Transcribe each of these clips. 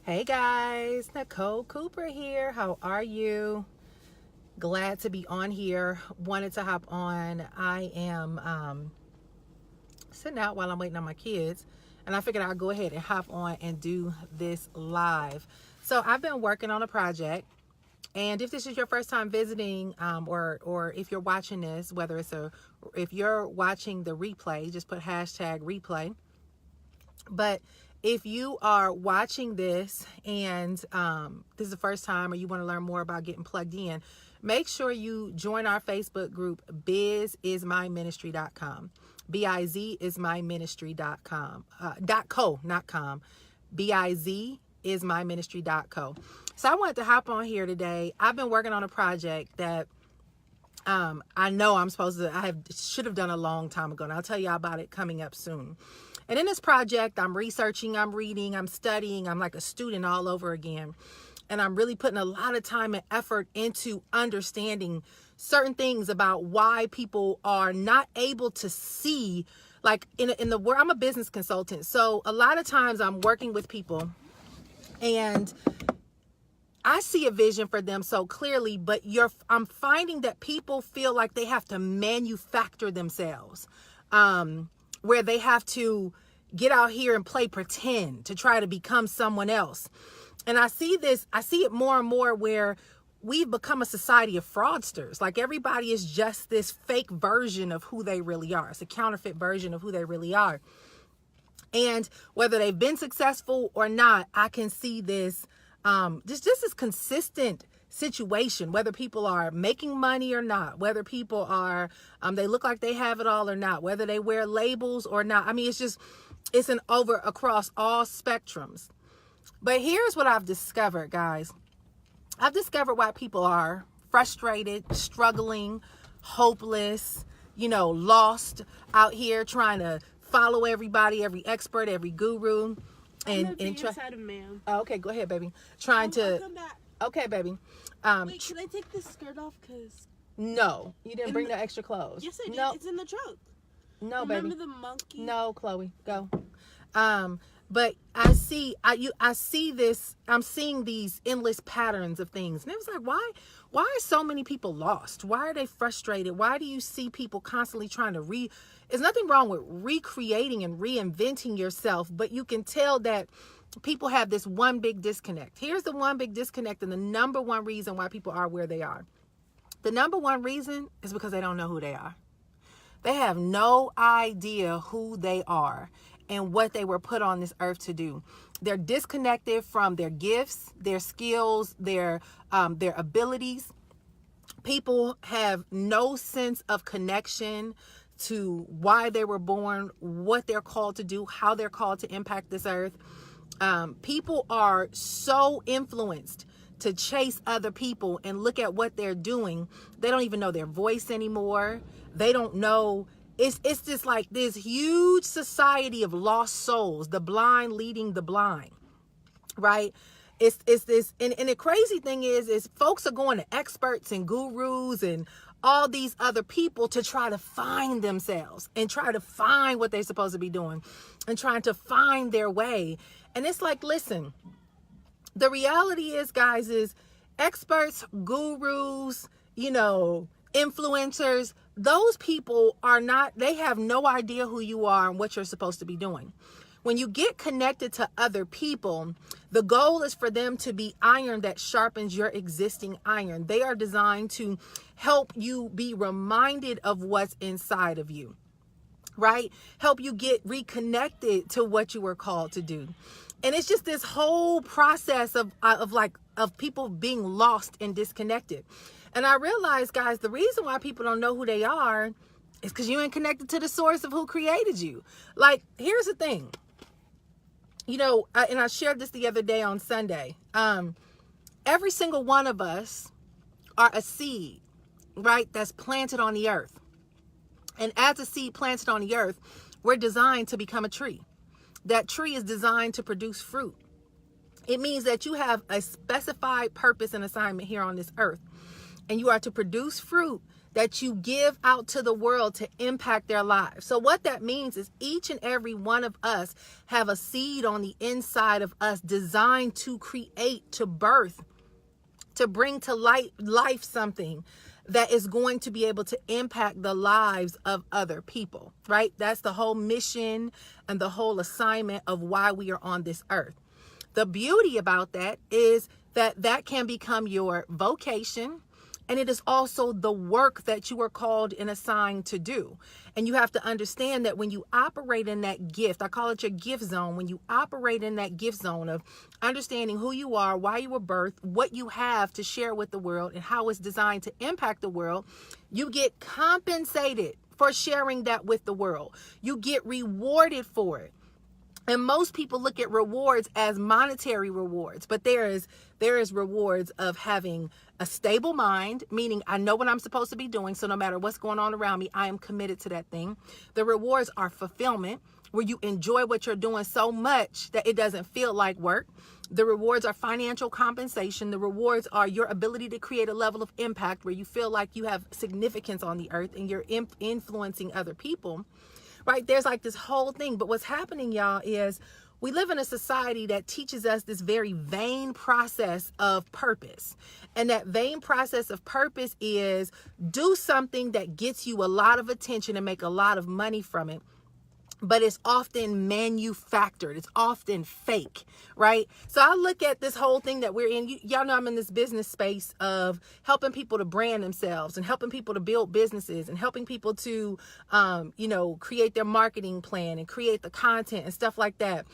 Hey guys, Nicole Cooper here. How are you? Glad to be on here. Wanted to hop on. I am sitting out while I'm waiting on my kids, and I figured I'd go ahead and hop on and do this live. So I've been working on a project, and if this is your first time visiting, or if you're watching this, if you're watching the replay, just put hashtag replay. But if you are watching this and this is the first time, or you want to learn more about getting plugged in, make sure you join our Facebook group, bizismyministry.com. bizismyministry.com. .co, not com. bizismyministry.co. So I wanted to hop on here today. I've been working on a project that I know I should have done a long time ago, and I'll tell you about it coming up soon. And in this project, I'm researching, I'm reading, I'm studying, I'm like a student all over again. And I'm really putting a lot of time and effort into understanding certain things about why people are not able to see, like in the world. I'm a business consultant. So a lot of times I'm working with people and I see a vision for them so clearly, but I'm finding that people feel like they have to manufacture themselves, where they have to get out here and play pretend to try to become someone else. And I see it more and more where we've become a society of fraudsters. Like everybody is just this fake version of who they really are. It's a counterfeit version of who they really are. And whether they've been successful or not, I can see this just this consistent situation, whether people are making money or not, whether people are they look like they have it all or not, whether they wear labels or not. I mean, it's an over across all spectrums. But here's what I've discovered, guys. I've discovered why people are frustrated, struggling, hopeless, lost out here trying to follow everybody, every expert, every guru. And inside of man. Oh, okay, go ahead, baby. I'll come back. Okay, baby. Wait, can I take this skirt off? Cause no, you didn't bring no extra clothes. Yes, I did. No. It's in the trunk. No, Remember baby. the monkey? No, Chloe, go. But I see this. I'm seeing these endless patterns of things, and it was like, why are so many people lost? Why are they frustrated? Why do you see people constantly trying to There's nothing wrong with recreating and reinventing yourself, but you can tell that people have this one big disconnect. Here's the one big disconnect, and the number one reason why people are where they are. The number one reason is because they don't know who they are. They have no idea who they are and what they were put on this earth to do. They're disconnected from their gifts, their skills, their abilities. People have no sense of connection to why they were born, what they're called to do, how they're called to impact this earth. People are so influenced to chase other people and look at what they're doing. They don't even know their voice anymore. They don't know. It's just like this huge society of lost souls, the blind leading the blind, right? It's this, and the crazy thing is folks are going to experts and gurus and all these other people to try to find themselves and try to find what they're supposed to be doing and trying to find their way. And it's like, listen, the reality is, guys, is experts, gurus, influencers, those people they have no idea who you are and what you're supposed to be doing. When you get connected to other people, the goal is for them to be iron that sharpens your existing iron. They are designed to help you be reminded of what's inside of you, right? Help you get reconnected to what you were called to do. And it's just this whole process of people being lost and disconnected. And I realize, guys, the reason why people don't know who they are is because you ain't connected to the source of who created you. Like, here's the thing. And I shared this the other day on Sunday. Every single one of us are a seed, right? That's planted on the earth. And as a seed planted on the earth, we're designed to become a tree. That tree is designed to produce fruit. It means that you have a specified purpose and assignment here on this earth. And you are to produce fruit that you give out to the world to impact their lives. So what that means is each and every one of us have a seed on the inside of us designed to create, to birth, to bring to life something that is going to be able to impact the lives of other people, right? That's the whole mission and the whole assignment of why we are on this earth. The beauty about that is that that can become your vocation, and it is also the work that you are called and assigned to do. And you have to understand that when you operate in that gift, I call it your gift zone, when you operate in that gift zone of understanding who you are, why you were birthed, what you have to share with the world, and how it's designed to impact the world, you get compensated for sharing that with the world. You get rewarded for it. And most people look at rewards as monetary rewards, but there is rewards of having a stable mind, meaning I know what I'm supposed to be doing. So no matter what's going on around me, I am committed to that thing. The rewards are fulfillment, where you enjoy what you're doing so much that it doesn't feel like work. The rewards are financial compensation. The rewards are your ability to create a level of impact where you feel like you have significance on the earth and you're influencing other people. Right? There's like this whole thing. But what's happening, y'all, is we live in a society that teaches us this very vain process of purpose. And that vain process of purpose is do something that gets you a lot of attention and make a lot of money from it. But it's often manufactured. It's often fake, right? So I look at this whole thing that we're in. Y'all know I'm in this business space of helping people to brand themselves and helping people to build businesses and helping people to, create their marketing plan and create the content and stuff like that.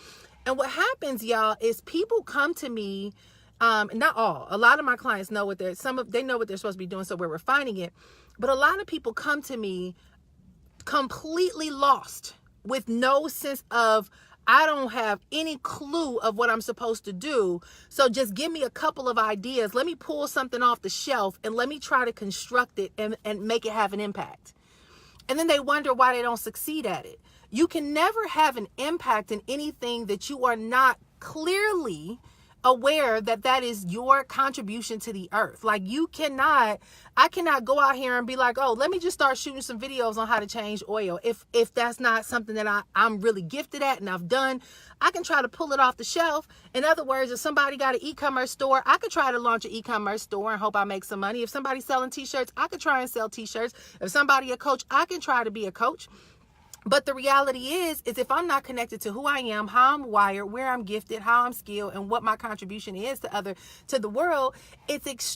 And what happens, y'all, is people come to me. Not all. A lot of my clients know what they know what they're supposed to be doing, so we're refining it. But a lot of people come to me completely lost, with no sense of, I don't have any clue of what I'm supposed to do. So just give me a couple of ideas. Let me pull something off the shelf and let me try to construct it and make it have an impact. And then they wonder why they don't succeed at it. You can never have an impact in anything that you are not clearly aware that is your contribution to the earth. Like I cannot go out here and be like, oh, let me just start shooting some videos on how to change oil. If that's not something that I'm really gifted at and I've done, I can try to pull it off the shelf. In other words, if somebody got an e-commerce store, I could try to launch an e-commerce store and hope I make some money. If somebody's selling t-shirts, I could try and sell t-shirts. If somebody a coach, I can try to be a coach. But the reality is if I'm not connected to who I am, how I'm wired, where I'm gifted, how I'm skilled, and what my contribution is to the world, it's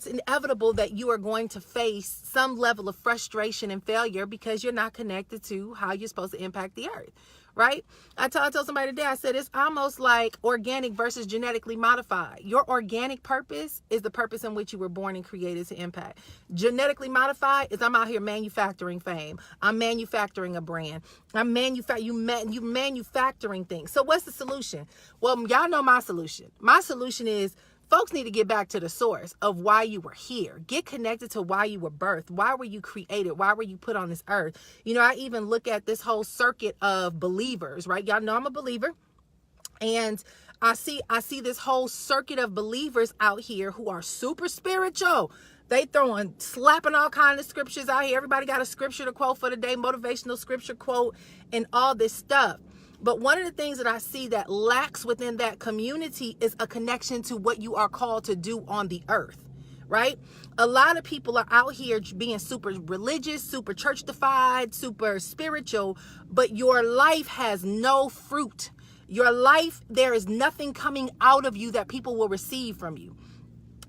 inevitable that you are going to face some level of frustration and failure because you're not connected to how you're supposed to impact the earth. Right? I told somebody today, I said, it's almost like organic versus genetically modified. Your organic purpose is the purpose in which you were born and created to impact. Genetically modified is I'm out here manufacturing fame. I'm manufacturing a brand. You manufacturing things. So what's the solution? Well, y'all know my solution. My solution is folks need to get back to the source of why you were here. Get connected to why you were birthed. Why were you created? Why were you put on this earth? I even look at this whole circuit of believers, right? Y'all know I'm a believer. And I see this whole circuit of believers out here who are super spiritual. They slapping all kinds of scriptures out here. Everybody got a scripture to quote for the day, motivational scripture quote, and all this stuff. But one of the things that I see that lacks within that community is a connection to what you are called to do on the earth, right? A lot of people are out here being super religious, super church-defied, super spiritual, but your life has no fruit. Your life, there is nothing coming out of you that people will receive from you.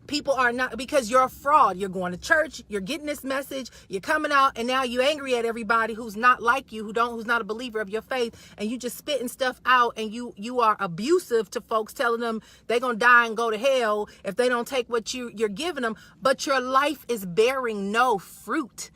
People are not, because you're a fraud. You're going to church, you're getting this message, you're coming out, and now you're angry at everybody who's not like you, who's not a believer of your faith, and you just spitting stuff out, and you are abusive to folks, telling them they're gonna die and go to hell if they don't take what you're giving them. But your life is bearing no fruit.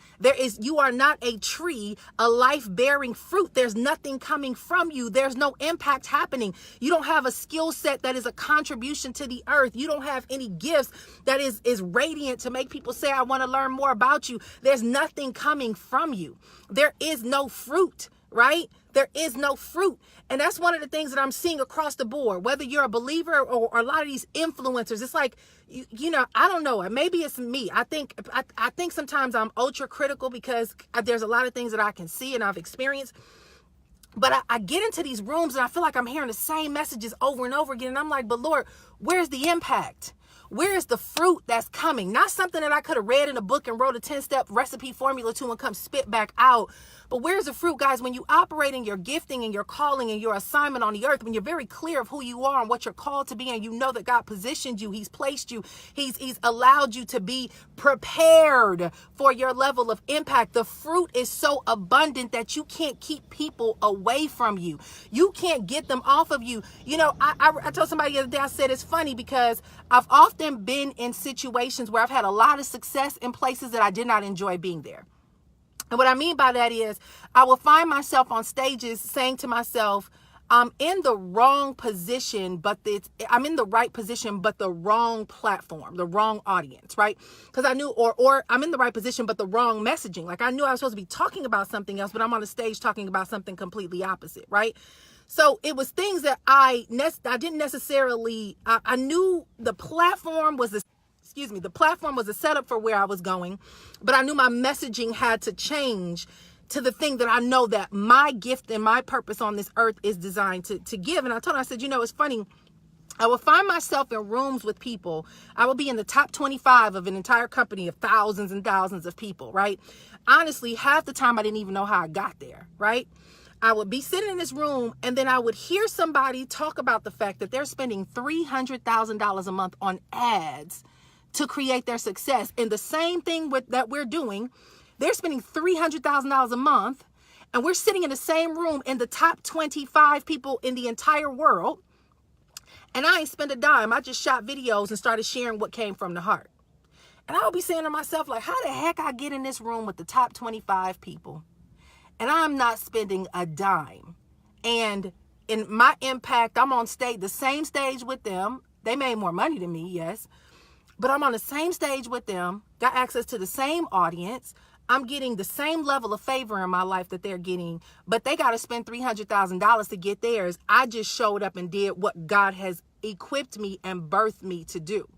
You are not a tree, a life bearing fruit. There's nothing coming from you. There's no impact happening. You don't have a skill set that is a contribution to the earth. You don't have any gifts that is radiant to make people say, I want to learn more about you. There's nothing coming from you. There is no fruit, right? there is no fruit. And that's one of the things that I'm seeing across the board, whether you're a believer or a lot of these influencers. It's like, you know, I don't know. Maybe it's me. I think sometimes I'm ultra critical because there's a lot of things that I can see and I've experienced. But I get into these rooms and I feel like I'm hearing the same messages over and over again. And I'm like, but Lord, where's the impact? Where is the fruit that's coming? Not something that I could have read in a book and wrote a 10-step recipe formula to and come spit back out. But where's the fruit, guys? When you operate in your gifting and your calling and your assignment on the earth, when you're very clear of who you are and what you're called to be, and you know that God positioned you, he's placed you, he's allowed you to be prepared for your level of impact. The fruit is so abundant that you can't keep people away from you. You can't get them off of you. You know, I told somebody the other day, I said it's funny because I've often been in situations where I've had a lot of success in places that I did not enjoy being there. And what I mean by that is I will find myself on stages saying to myself, I'm in the wrong position, but I'm in the right position, but the wrong platform, the wrong audience, right? Because I knew, or I'm in the right position, but the wrong messaging. Like I knew I was supposed to be talking about something else, but I'm on the stage talking about something completely opposite, right? So it was things that I didn't necessarily, I knew the platform was the platform was a setup for where I was going, but I knew my messaging had to change to the thing that I know that my gift and my purpose on this earth is designed to give. And I told her, I said, you know, it's funny. I will find myself in rooms with people. I will be in the top 25 of an entire company of thousands and thousands of people, right? Honestly, half the time I didn't even know how I got there, right? I would be sitting in this room and then I would hear somebody talk about the fact that they're spending $300,000 a month on ads to create their success. And the same thing that we're doing, they're spending $300,000 a month, and we're sitting in the same room in the top 25 people in the entire world. And I ain't spent a dime. I just shot videos and started sharing what came from the heart. And I would be saying to myself, like, how the heck I get in this room with the top 25 people and I'm not spending a dime? And in my impact, I'm on stage, the same stage with them. They made more money than me, yes. But I'm on the same stage with them, got access to the same audience. I'm getting the same level of favor in my life that they're getting, but they got to spend $300,000 to get theirs. I just showed up and did what God has equipped me and birthed me to do.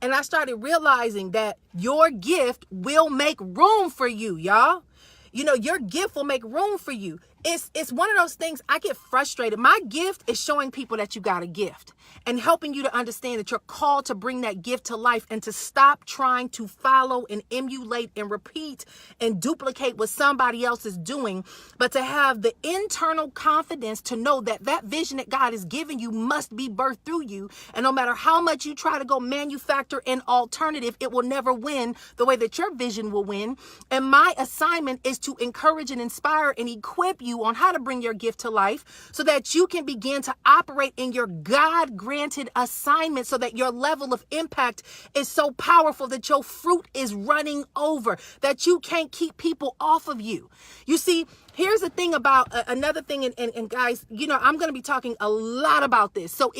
And I started realizing that your gift will make room for you, y'all. You know, your gift will make room for you. It's one of those things I get frustrated. My gift is showing people that you got a gift and helping you to understand that you're called to bring that gift to life and to stop trying to follow and emulate and repeat and duplicate what somebody else is doing, but to have the internal confidence to know that that vision that God has given you must be birthed through you. And no matter how much you try to go manufacture an alternative, it will never win the way that your vision will win. And my assignment is to encourage and inspire and equip you on how to bring your gift to life so that you can begin to operate in your God-granted assignment, so that your level of impact is so powerful that your fruit is running over, that you can't keep people off of you. You see, here's the thing about another thing, and guys, you know, I'm going to be talking a lot about this. So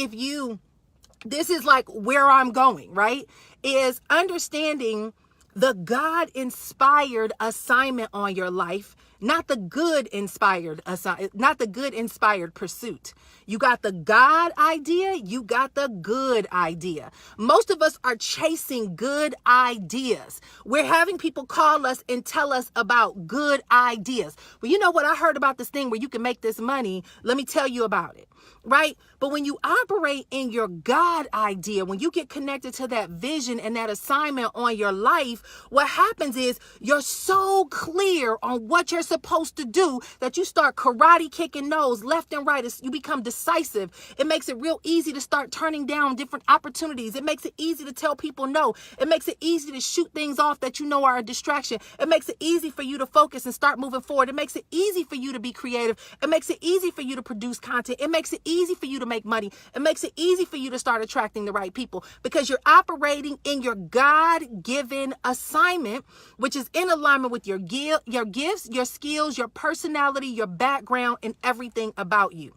this is like where I'm going, right? Is understanding the God-inspired assignment on your life, not the good inspired pursuit. You got the God idea, you got the good idea. Most of us are chasing good ideas. We're having people call us and tell us about good ideas. Well, you know what? I heard about this thing where you can make this money. Let me tell you about it, right? But when you operate in your God idea, when you get connected to that vision and that assignment on your life, what happens is you're so clear on what you're supposed to do that you start karate kicking nose left and right. You become decisive. It makes it real easy to start turning down different opportunities. It makes it easy to tell people no. It makes it easy to shoot things off that you know are a distraction. It makes it easy for you to focus and start moving forward. It makes it easy for you to be creative. It makes it easy for you to produce content. It makes it easy for you to make money. It makes it easy for you to start attracting the right people because you're operating in your God-given assignment, which is in alignment with your gifts, your skills, your personality, your background, and everything about you.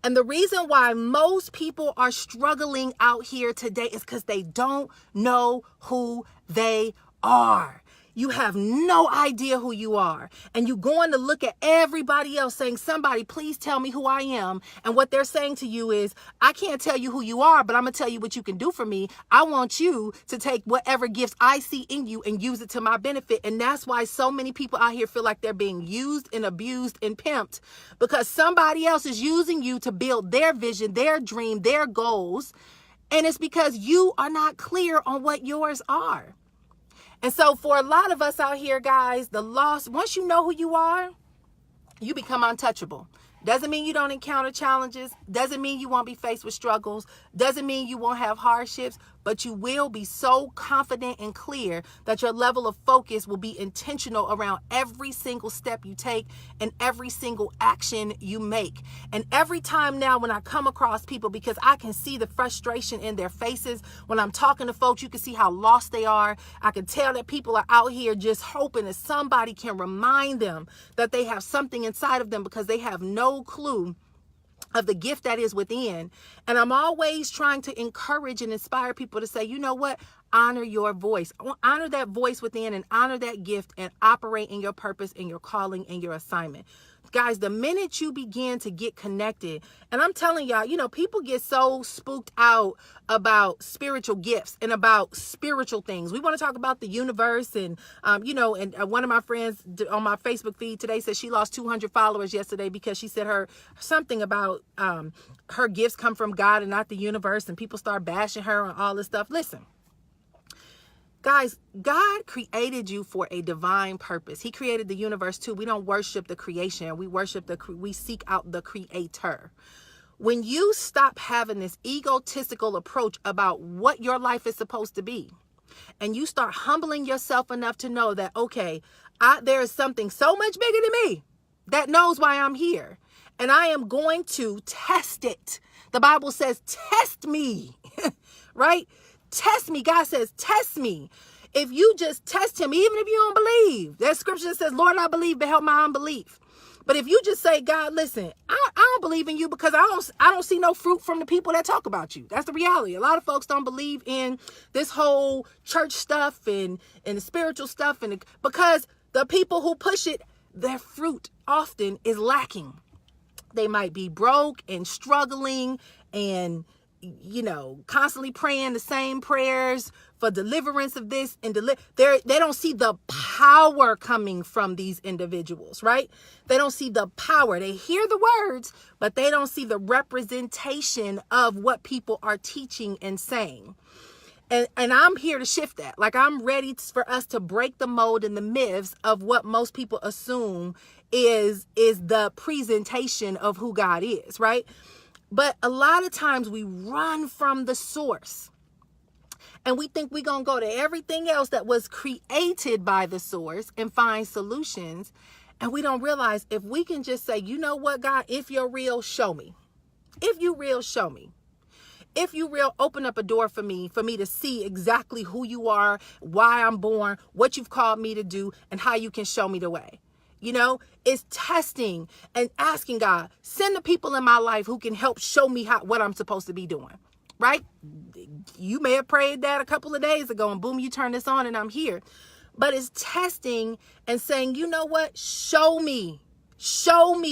And the reason why most people are struggling out here today is because they don't know who they are. you have no idea who you are. And you're going to look at everybody else saying, somebody, please tell me who I am. And what they're saying to you is, I can't tell you who you are, but I'm going to tell you what you can do for me. I want you to take whatever gifts I see in you and use it to my benefit. And that's why so many people out here feel like they're being used and abused and pimped, because somebody else is using you to build their vision, their dream, their goals. And it's because you are not clear on what yours are. And so for a lot of us out here, guys, the loss, once you know who you are, you become untouchable. Doesn't mean you don't encounter challenges. Doesn't mean you won't be faced with struggles. Doesn't mean you won't have hardships, but you will be so confident and clear that your level of focus will be intentional around every single step you take and every single action you make. And every time now when I come across people, because I can see the frustration in their faces when I'm talking to folks, you can see how lost they are. I can tell that people are out here just hoping that somebody can remind them that they have something inside of them, because they have no clue of the gift that is within. And I'm always trying to encourage and inspire people to say, you know what? Honor your voice. Honor that voice within and honor that gift and operate in your purpose and your calling and your assignment. Guys, the minute you begin to get connected, and I'm telling y'all, you know, people get so spooked out about spiritual gifts and about spiritual things. We want to talk about the universe and, you know, and one of my friends on my Facebook feed today said she lost 200 followers yesterday because she said something about her gifts come from God and not the universe, and people start bashing her and all this stuff. Listen. Guys, God created you for a divine purpose. He created the universe too. We don't worship the creation. We seek out the creator. When you stop having this egotistical approach about what your life is supposed to be, and you start humbling yourself enough to know that, okay, there is something so much bigger than me that knows why I'm here, and I am going to test it. The Bible says, test me, right? Test me. God says, test me. If you just test him, even if you don't believe, there's scripture that says, Lord, I believe, but help my unbelief. But if you just say, God, listen, I don't believe in you because I don't see no fruit from the people that talk about you. That's the reality. A lot of folks don't believe in this whole church stuff and the spiritual stuff, because the people who push it, their fruit often is lacking. They might be broke and struggling and, you know, constantly praying the same prayers for deliverance of this and they don't see the power coming from these individuals, right? They don't see the power. They hear the words, but they don't see the representation of what people are teaching and saying. And I'm here to shift that. Like, I'm ready for us to break the mold and the myths of what most people assume is the presentation of who God is, right? But a lot of times we run from the source and we think we're going to go to everything else that was created by the source and find solutions. And we don't realize, if we can just say, you know what, God, if you're real, show me. If you real, show me. If you real, open up a door for me to see exactly who you are, why I'm born, what you've called me to do, and how you can show me the way. You know, it's testing and asking God, send the people in my life who can help show me what I'm supposed to be doing, right? You may have prayed that a couple of days ago and boom, you turn this on and I'm here. But it's testing and saying, you know what? Show me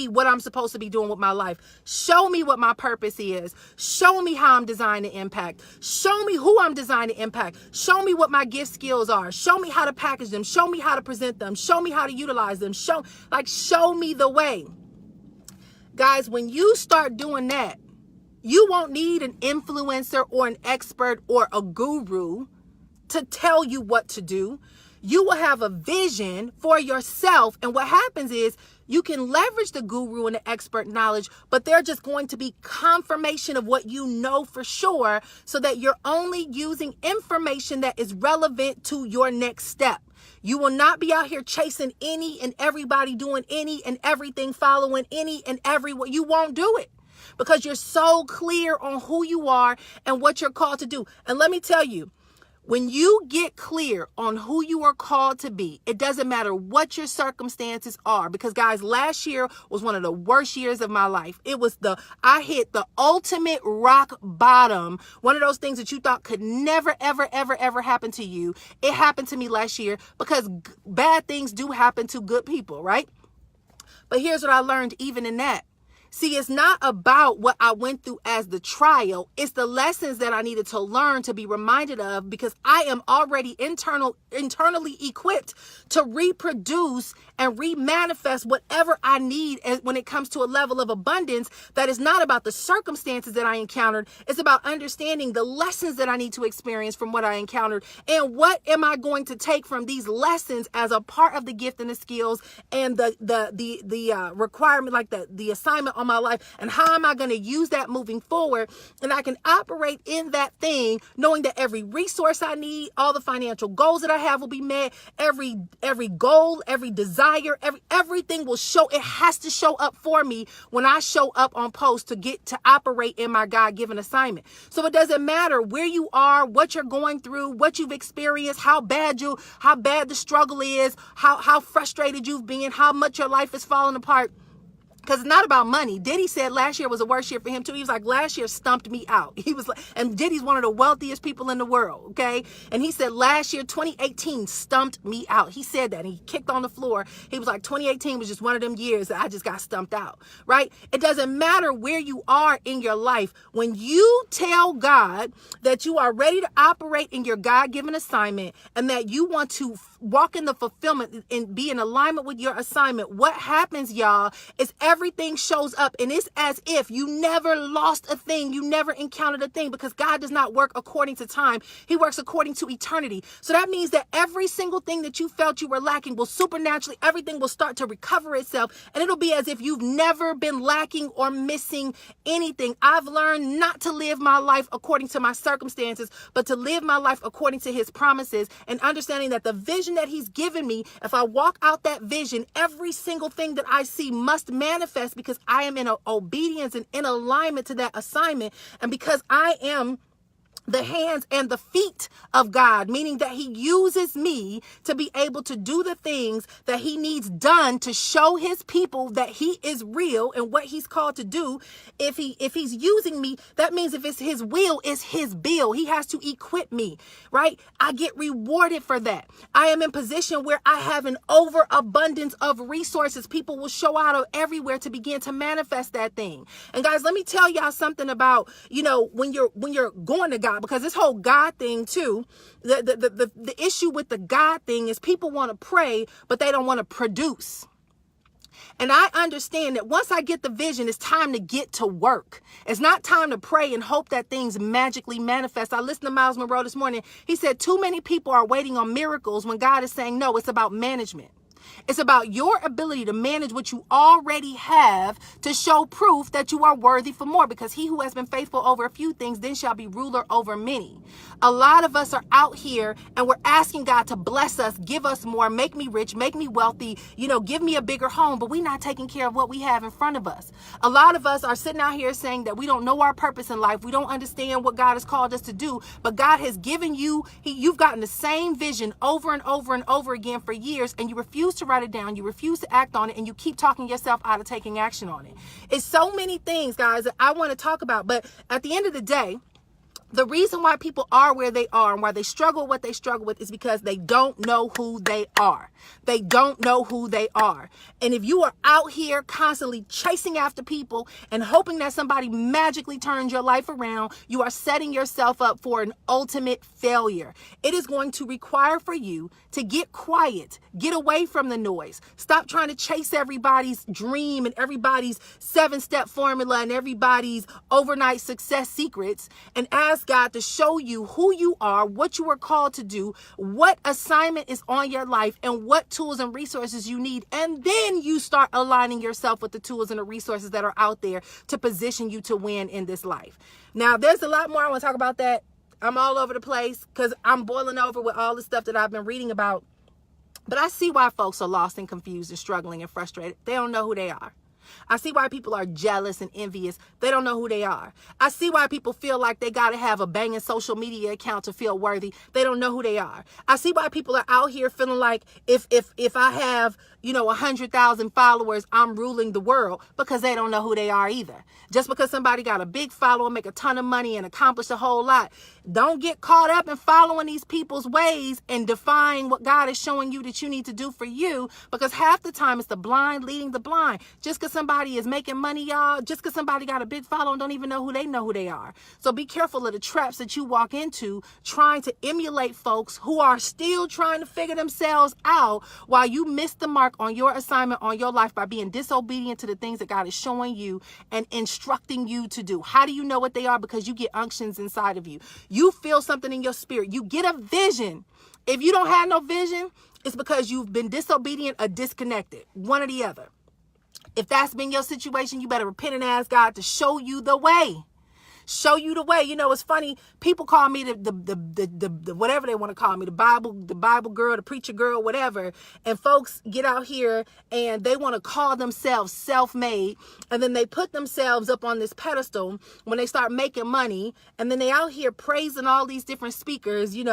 what I'm supposed to be doing with my life. Show me what my purpose is. Show me how I'm designed to impact. Show me who I'm designed to impact. Show me what my gift skills are. Show me how to package them. Show me how to present them. Show me how to utilize them. Show me the way. Guys, when you start doing that, you won't need an influencer or an expert or a guru to tell you what to do. You will have a vision for yourself. And what happens is you can leverage the guru and the expert knowledge, but they're just going to be confirmation of what you know for sure, so that you're only using information that is relevant to your next step. You will not be out here chasing any and everybody, doing any and everything, following any and everyone. You won't do it because you're so clear on who you are and what you're called to do. And let me tell you, When you get clear on who you are called to be, it doesn't matter what your circumstances are. Because guys, last year was one of the worst years of my life. I hit the ultimate rock bottom. One of those things that you thought could never, ever, ever, ever happen to you. It happened to me last year because bad things do happen to good people, right? But here's what I learned even in that. See, it's not about what I went through as the trial. It's the lessons that I needed to learn to be reminded of, because I am already internally equipped to reproduce and remanifest whatever I need when it comes to a level of abundance that is not about the circumstances that I encountered. It's about understanding the lessons that I need to experience from what I encountered, and what am I going to take from these lessons as a part of the gift and the skills and the requirement, like the assignment on my life, and how am I going to use that moving forward. And I can operate in that thing knowing that every resource I need, all the financial goals that I have will be met, every goal, every desire, everything will show. It has to show up for me when I show up on post to get to operate in my God-given assignment. So it doesn't matter where you are, what you're going through, what you've experienced, how bad the struggle is, how frustrated you've been, how much your life is falling apart. Because it's not about money. Diddy said last year was a worse year for him too. He was like, last year stumped me out. He was like, and Diddy's one of the wealthiest people in the world, okay? And he said last year, 2018, stumped me out. He said that, and he kicked on the floor. He was like, 2018 was just one of them years that I just got stumped out, right? It doesn't matter where you are in your life. When you tell God that you are ready to operate in your God-given assignment, and that you want to walk in the fulfillment and be in alignment with your assignment, what happens, y'all, is everything shows up, and it's as if you never lost a thing, you never encountered a thing, because God does not work according to time. He works according to eternity. So that means that every single thing that you felt you were lacking will supernaturally, everything will start to recover itself, and it'll be as if you've never been lacking or missing anything. I've learned not to live my life according to my circumstances, but to live my life according to his promises, and understanding that the vision that he's given me, if I walk out that vision, every single thing that I see must manifest, because I am in obedience and in alignment to that assignment, and because I am the hands and the feet of God, meaning that he uses me to be able to do the things that he needs done to show his people that he is real and what he's called to do. If he's using me, that means if it's his will, it's his bill. He has to equip me, right? I get rewarded for that. I am in position where I have an overabundance of resources. People will show out of everywhere to begin to manifest that thing. And guys, let me tell y'all something about, when you're going to God, because this whole God thing too, the issue with the God thing is people want to pray, but they don't want to produce. And I understand that once I get the vision, it's time to get to work. It's not time to pray and hope that things magically manifest. I listened to Miles Monroe this morning. He said too many people are waiting on miracles when God is saying, no, it's about management. It's about your ability to manage what you already have to show proof that you are worthy for more, because he who has been faithful over a few things then shall be ruler over many. A lot of us are out here and we're asking God to bless us, give us more, make me rich, make me wealthy, give me a bigger home, but we're not taking care of what we have in front of us. A lot of us are sitting out here saying that we don't know our purpose in life. We don't understand what God has called us to do, but God has given you've gotten the same vision over and over and over again for years, and you refuse to write it down, you refuse to act on it, and you keep talking yourself out of taking action on it. It's so many things, guys, that I want to talk about, but at the end of the day, the reason why people are where they are and why they struggle with what they struggle with is because they don't know who they are. They don't know who they are. And if you are out here constantly chasing after people and hoping that somebody magically turns your life around, you are setting yourself up for an ultimate failure. It is going to require for you to get quiet, get away from the noise, stop trying to chase everybody's dream and everybody's 7-step formula and everybody's overnight success secrets, and ask God to show you who you are, what you were called to do, what assignment is on your life, and what tools and resources you need. And then you start aligning yourself with the tools and the resources that are out there to position you to win in this life. Now, there's a lot more I want to talk about that. I'm all over the place because I'm boiling over with all the stuff that I've been reading about. But I see why folks are lost and confused and struggling and frustrated. They don't know who they are. I see why people are jealous and envious. They don't know who they are. I see why people feel like they got to have a banging social media account to feel worthy. They don't know who they are. I see why people are out here feeling like if I have, 100,000 followers, I'm ruling the world, because they don't know who they are either. Just because somebody got a big follower, make a ton of money and accomplish a whole lot, don't get caught up in following these people's ways and defying what God is showing you that you need to do for you, because half the time it's the blind leading the blind. Just because somebody is making money, y'all, just because somebody got a big following, don't even know who they are. So be careful of the traps that you walk into trying to emulate folks who are still trying to figure themselves out, while you miss the mark on your assignment on your life by being disobedient to the things that God is showing you and instructing you to do. How do you know what they are? Because you get unctions inside of you. You feel something in your spirit. You get a vision. If you don't have no vision, it's because you've been disobedient or disconnected, one or the other. If that's been your situation, you better repent and ask God to show you the way. Show you the way. It's funny. People call me the whatever they want to call me, the Bible girl, the preacher girl, whatever. And folks get out here and they want to call themselves self-made. And then they put themselves up on this pedestal when they start making money. And then they out here praising all these different speakers. You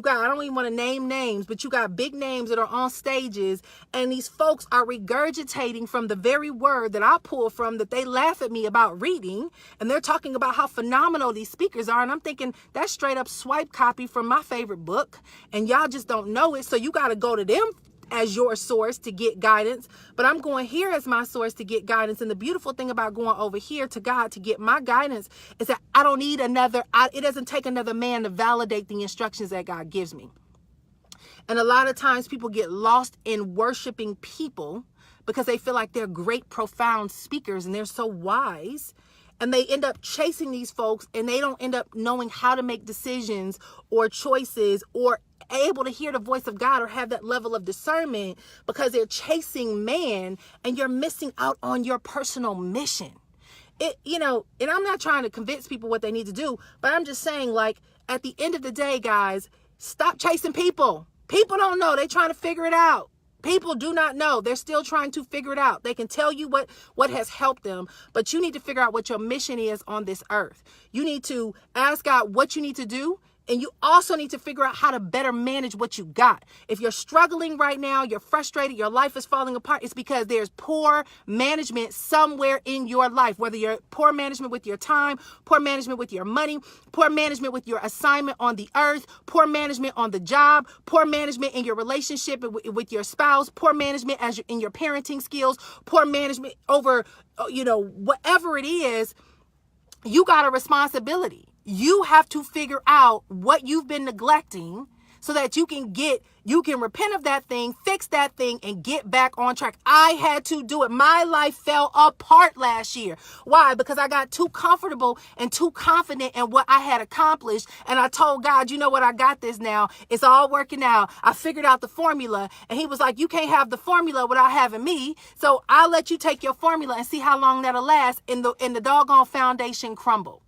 got, I don't even want to name names, but you got big names that are on stages. And these folks are regurgitating from the very word that I pull from, that they laugh at me about reading. And they're talking about how phenomenal these speakers are, and I'm thinking that's straight up swipe copy from my favorite book, and y'all just don't know it. So you got to go to them as your source to get guidance, but I'm going here as my source to get guidance. And the beautiful thing about going over here to God to get my guidance is that I don't need it doesn't take another man to validate the instructions that God gives me. And a lot of times people get lost in worshiping people because they feel like they're great, profound speakers and they're so wise. And they end up chasing these folks, and they don't end up knowing how to make decisions or choices or able to hear the voice of God or have that level of discernment, because they're chasing man, and you're missing out on your personal mission. And I'm not trying to convince people what they need to do, but I'm just saying, like, at the end of the day, guys, stop chasing people. People don't know. They're trying to figure it out. People do not know. They're still trying to figure it out. They can tell you what has helped them, but you need to figure out what your mission is on this earth. You need to ask God what you need to do. And you also need to figure out how to better manage what you got. If you're struggling right now, you're frustrated, your life is falling apart, it's because there's poor management somewhere in your life. Whether you're poor management with your time, poor management with your money, poor management with your assignment on the earth, poor management on the job, poor management in your relationship with your spouse, poor management in your parenting skills, poor management over, whatever it is, you got a responsibility. You have to figure out what you've been neglecting so that you can repent of that thing, fix that thing, and get back on track. I had to do it. My life fell apart last year. Why? Because I got too comfortable and too confident in what I had accomplished. And I told God, you know what? I got this now. It's all working out. I figured out the formula. And he was like, you can't have the formula without having me. So I'll let you take your formula and see how long that'll last. And the doggone foundation crumble.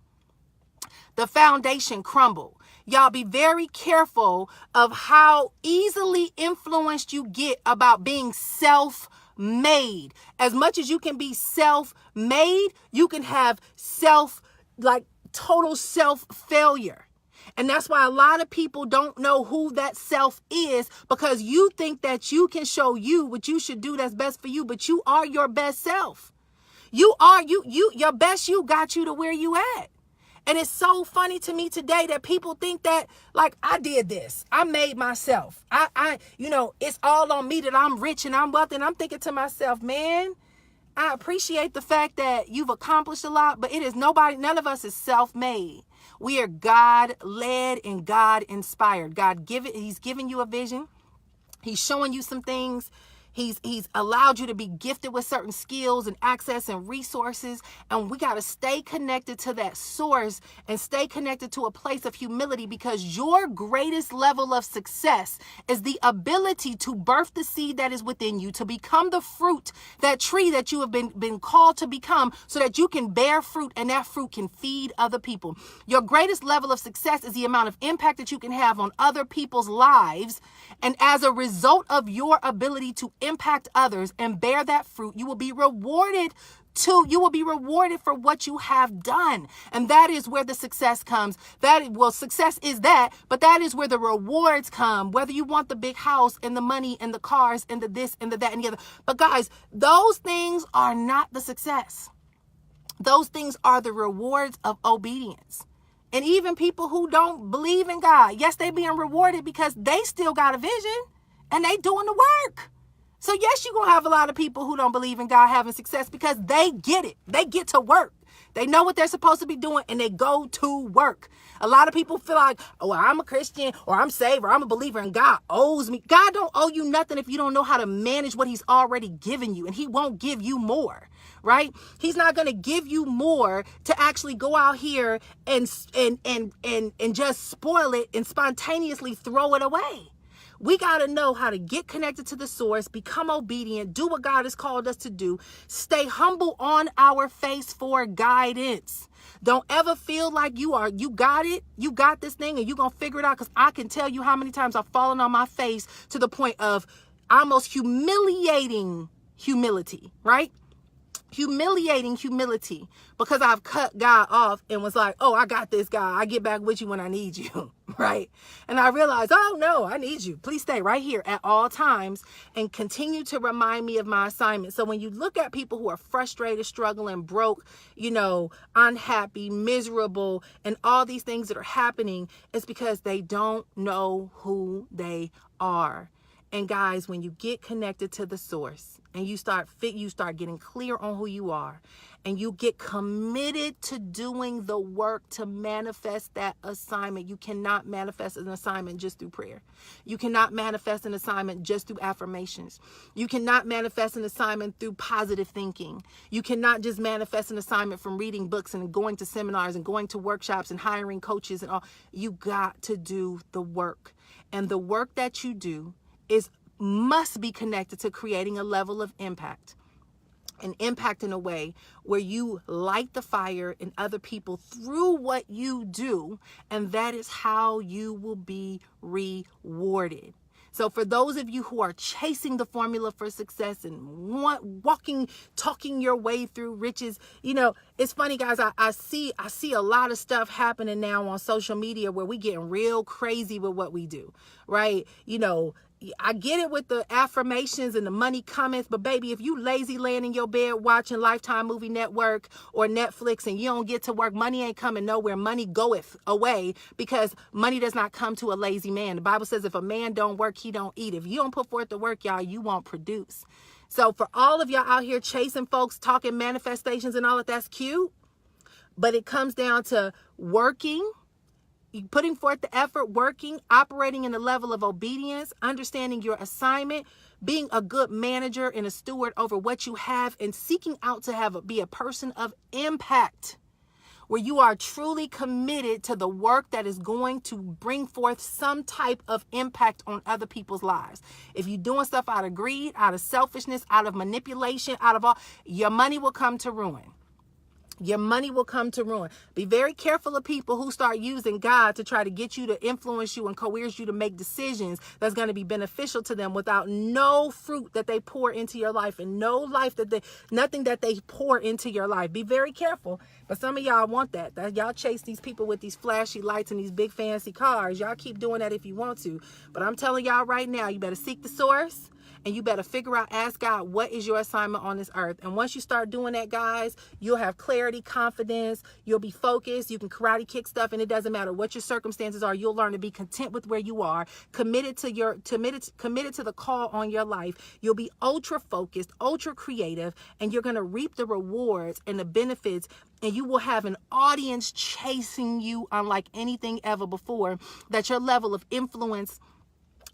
The foundation crumble. Y'all be very careful of how easily influenced you get about being self-made. As much as you can be self-made, you can have total self-failure. And that's why a lot of people don't know who that self is, because you think that you can show you what you should do that's best for you, but you are your best self. Your best you got you to where you at. And it's so funny to me today that people think that, like, I did this. I made myself. It's all on me that I'm rich and I'm wealthy. And I'm thinking to myself, man, I appreciate the fact that you've accomplished a lot, but none of us is self-made. We are God-led and God-inspired. He's giving you a vision. He's showing you some things. He's allowed you to be gifted with certain skills and access and resources. And we got to stay connected to that source and stay connected to a place of humility, because your greatest level of success is the ability to birth the seed that is within you, to become the fruit, that tree that you have been called to become, so that you can bear fruit and that fruit can feed other people. Your greatest level of success is the amount of impact that you can have on other people's lives. And as a result of your ability to impact others and bear that fruit, you will be rewarded for what you have done. And that is where the success comes. Success is that, but that is where the rewards come, whether you want the big house and the money and the cars and the this and the that and the other. But guys, those things are not the success. Those things are the rewards of obedience. And even people who don't believe in God, yes, they being rewarded because they still got a vision and they doing the work. So yes, you're going to have a lot of people who don't believe in God having success because they get it. They get to work. They know what they're supposed to be doing and they go to work. A lot of people feel like, oh, I'm a Christian or I'm saved or I'm a believer and God owes me. God don't owe you nothing if you don't know how to manage what he's already given you, and he won't give you more, right? He's not going to give you more to actually go out here and just spoil it and spontaneously throw it away. We got to know how to get connected to the source, become obedient, do what God has called us to do, stay humble on our face for guidance. Don't ever feel like you got it, you got this thing and you're going to figure it out, because I can tell you how many times I've fallen on my face to the point of almost humiliating humility, right? Humiliating humility, because I've cut God off and was like, oh, I got this, God. I get back with you when I need you, right? And I realized, oh no, I need you. Please stay right here at all times and continue to remind me of my assignment. So when you look at people who are frustrated, struggling, broke, unhappy, miserable, and all these things that are happening, it's because they don't know who they are. And guys, when you get connected to the source and you start getting clear on who you are, and you get committed to doing the work to manifest that assignment. You cannot manifest an assignment just through prayer. You cannot manifest an assignment just through affirmations. You cannot manifest an assignment through positive thinking. You cannot just manifest an assignment from reading books and going to seminars and going to workshops and hiring coaches and all. You got to do the work. And the work that you do must be connected to creating a level of impact. An impact in a way where you light the fire in other people through what you do, and that is how you will be rewarded. So for those of you who are chasing the formula for success and talking your way through riches, it's funny, guys. I see a lot of stuff happening now on social media where we getting real crazy with what we do, right? I get it with the affirmations and the money comments, but baby, if you lazy laying in your bed watching Lifetime Movie Network or Netflix and you don't get to work, money ain't coming nowhere. Money goeth away, because money does not come to a lazy man. The Bible says if a man don't work, he don't eat. If you don't put forth the work, y'all, you won't produce. So for all of y'all out here chasing folks, talking manifestations and all of that's cute, but it comes down to working, putting forth the effort, working, operating in a level of obedience, understanding your assignment, being a good manager and a steward over what you have, and seeking out to be a person of impact, where you are truly committed to the work that is going to bring forth some type of impact on other people's lives. If you're doing stuff out of greed, out of selfishness, out of manipulation, your money will come to ruin. Your money will come to ruin. Be very careful of people who start using God to try to get you to influence you and coerce you to make decisions that's going to be beneficial to them without no fruit that they pour into your life and nothing that they pour into your life. Be very careful. But some of y'all want that. Y'all chase these people with these flashy lights and these big fancy cars. Y'all keep doing that if you want to. But I'm telling y'all right now, you better seek the source. And you better ask God, what is your assignment on this earth? And once you start doing that, guys, you'll have clarity, confidence, you'll be focused, you can karate kick stuff, and it doesn't matter what your circumstances are. You'll learn to be content with where you are, committed to the call on your life. You'll be ultra focused, ultra creative, and you're going to reap the rewards and the benefits, and you will have an audience chasing you unlike anything ever before, that your level of influence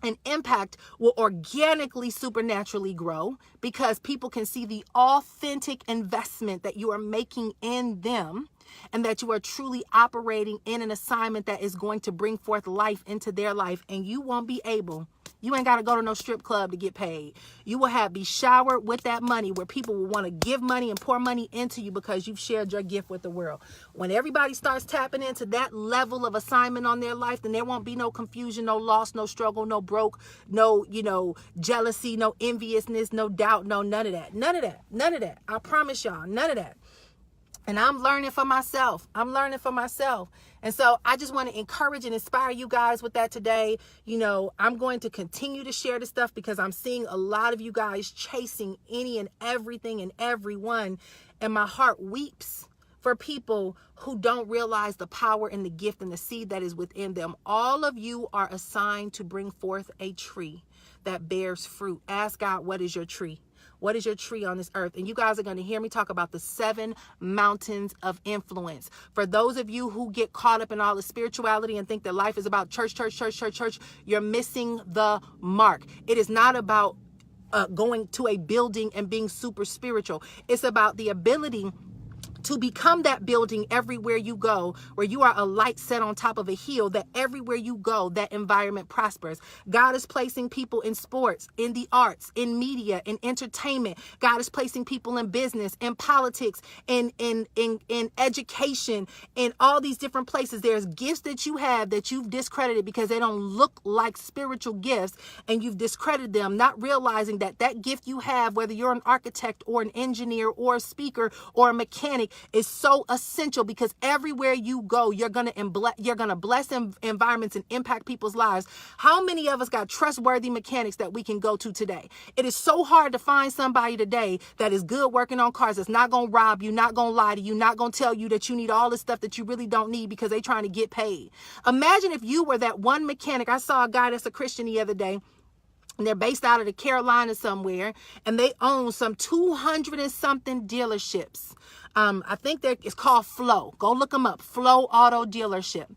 and impact will organically, supernaturally grow, because people can see the authentic investment that you are making in them. and that you are truly operating in an assignment that is going to bring forth life into their life, and you won't be able. You ain't got to go to no strip club to get paid. You will be showered with that money where people will want to give money and pour money into you because you've shared your gift with the world. When everybody starts tapping into that level of assignment on their life, then there won't be no confusion, no loss, no struggle, no broke, no, jealousy, no enviousness, no doubt, no none of that. None of that. None of that. I promise y'all, none of that. And I'm learning for myself. And so I just want to encourage and inspire you guys with that today. I'm going to continue to share this stuff because I'm seeing a lot of you guys chasing any and everything and everyone. And my heart weeps for people who don't realize the power and the gift and the seed that is within them. All of you are assigned to bring forth a tree that bears fruit. Ask God, what is your tree? What is your tree on this earth? And you guys are going to hear me talk about the 7 mountains of influence. For those of you who get caught up in all the spirituality and think that life is about church, you're missing the mark. It is not about going to a building and being super spiritual. It's about the ability to become that building everywhere you go, where you are a light set on top of a hill, that everywhere you go, that environment prospers. God is placing people in sports, in the arts, in media, in entertainment. God is placing people in business, in politics, in education, in all these different places. There's gifts that you have that you've discredited because they don't look like spiritual gifts, and you've discredited them, not realizing that that gift you have, whether you're an architect or an engineer or a speaker or a mechanic, is so essential, because everywhere you go, you're going to bless environments and impact people's lives. How many of us got trustworthy mechanics that we can go to today? It is so hard to find somebody today that is good working on cars, that's not going to rob you, not going to lie to you, not going to tell you that you need all this stuff that you really don't need because they're trying to get paid. Imagine if you were that one mechanic. I saw a guy that's a Christian the other day, and they're based out of the Carolinas somewhere, and they own some 200 and something dealerships. I think it's called Flow. Go look them up. Flow Auto Dealership.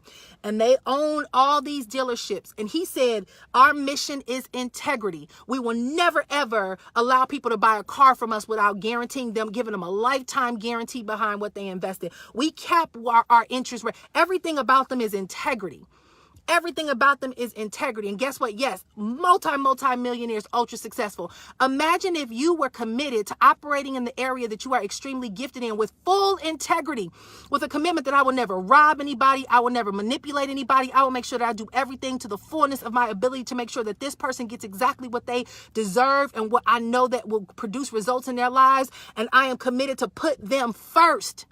And they own all these dealerships. And he said, our mission is integrity. We will never, ever allow people to buy a car from us without guaranteeing them, giving them a lifetime guarantee behind what they invested. We cap our interest rate. Everything about them is integrity. Everything about them is integrity. And guess what? Yes, multi-millionaires, ultra successful. Imagine if you were committed to operating in the area that you are extremely gifted in with full integrity, with a commitment that I will never rob anybody. I will never manipulate anybody. I will make sure that I do everything to the fullness of my ability to make sure that this person gets exactly what they deserve and what I know that will produce results in their lives. And I am committed to put them first.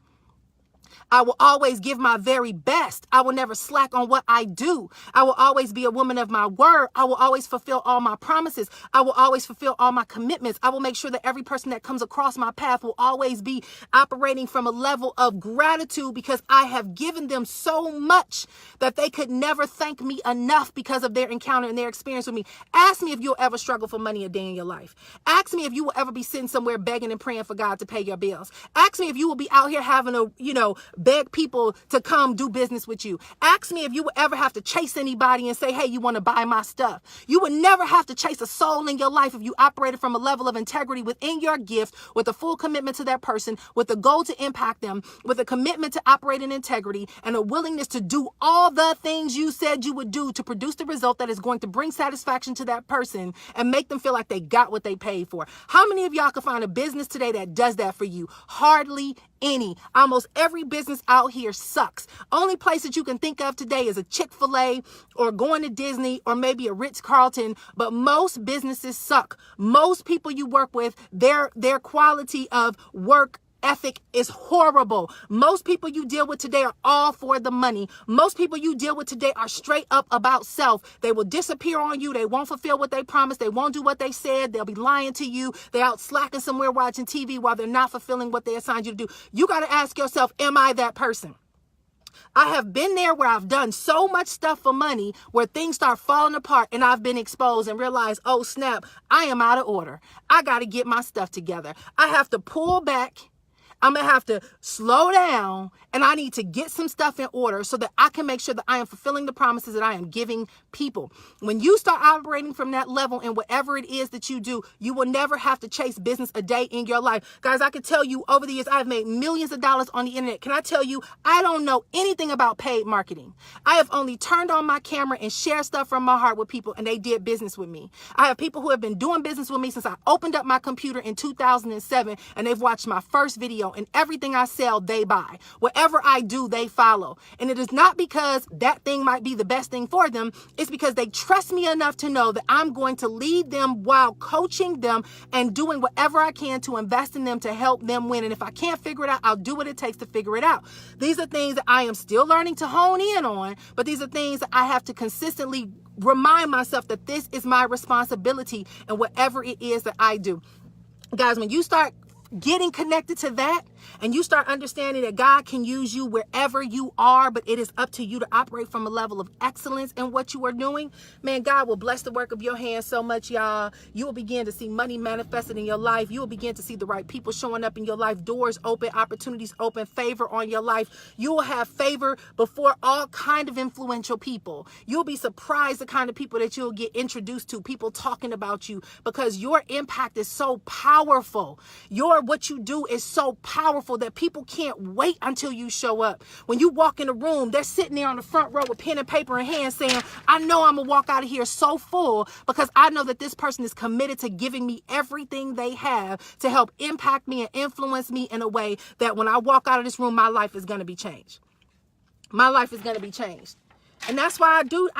I will always give my very best. I will never slack on what I do. I will always be a woman of my word. I will always fulfill all my promises. I will always fulfill all my commitments. I will make sure that every person that comes across my path will always be operating from a level of gratitude, because I have given them so much that they could never thank me enough because of their encounter and their experience with me. Ask me if you'll ever struggle for money a day in your life. Ask me if you will ever be sitting somewhere begging and praying for God to pay your bills. Ask me if you will be out here having to, beg people to come do business with you. Ask me if you will ever have to chase anybody and say, hey, you want to buy my stuff. You would never have to chase a soul in your life if you operated from a level of integrity within your gift, with a full commitment to that person, with a goal to impact them, with a commitment to operate in integrity, and a willingness to do all the things you said you would do to produce the result that is going to bring satisfaction to that person and make them feel like they got what they paid for. How many of y'all can find a business today that does that for you? Hardly any. Almost every business out here sucks. Only place that you can think of today is a Chick-fil-A or going to Disney or maybe a Ritz-Carlton, but most businesses suck. Most people you work with, their quality of work ethic is horrible. Most people you deal with today are all for the money. Most people you deal with today are straight up about self. They will disappear on you. They won't fulfill what they promised. They won't do what they said. They'll be lying to you. They're out slacking somewhere watching TV while they're not fulfilling what they assigned you to do. You got to ask yourself, am I that person? I have been there where I've done so much stuff for money where things start falling apart and I've been exposed and realized, oh snap, I am out of order. I got to get my stuff together. I have to pull back. I'm going to have to slow down, and I need to get some stuff in order so that I can make sure that I am fulfilling the promises that I am giving people. When you start operating from that level in whatever it is that you do, you will never have to chase business a day in your life. Guys, I can tell you over the years, I've made millions of dollars on the internet. Can I tell you, I don't know anything about paid marketing. I have only turned on my camera and shared stuff from my heart with people, and they did business with me. I have people who have been doing business with me since I opened up my computer in 2007, and they've watched my first video, and everything I sell, they buy. Whatever I do, they follow. And it is not because that thing might be the best thing for them. It's because they trust me enough to know that I'm going to lead them while coaching them and doing whatever I can to invest in them to help them win. And if I can't figure it out, I'll do what it takes to figure it out. These are things that I am still learning to hone in on, but these are things that I have to consistently remind myself that this is my responsibility and whatever it is that I do. Guys, when you start getting connected to that and you start understanding that God can use you wherever you are, but it is up to you to operate from a level of excellence in what you are doing, man, God will bless the work of your hands so much, y'all. You will begin to see money manifested in your life. You will begin to see the right people showing up in your life, doors open, opportunities open, favor on your life. You will have favor before all kind of influential people. You'll be surprised the kind of people that you'll get introduced to, people talking about you, because your impact is so powerful. What you do is so powerful that people can't wait until you show up. When you walk in a room, they're sitting there on the front row with pen and paper in hand saying, I know I'm gonna walk out of here so full because I know that this person is committed to giving me everything they have to help impact me and influence me in a way that when I walk out of this room, my life is gonna be changed. My life is gonna be changed. And that's why I do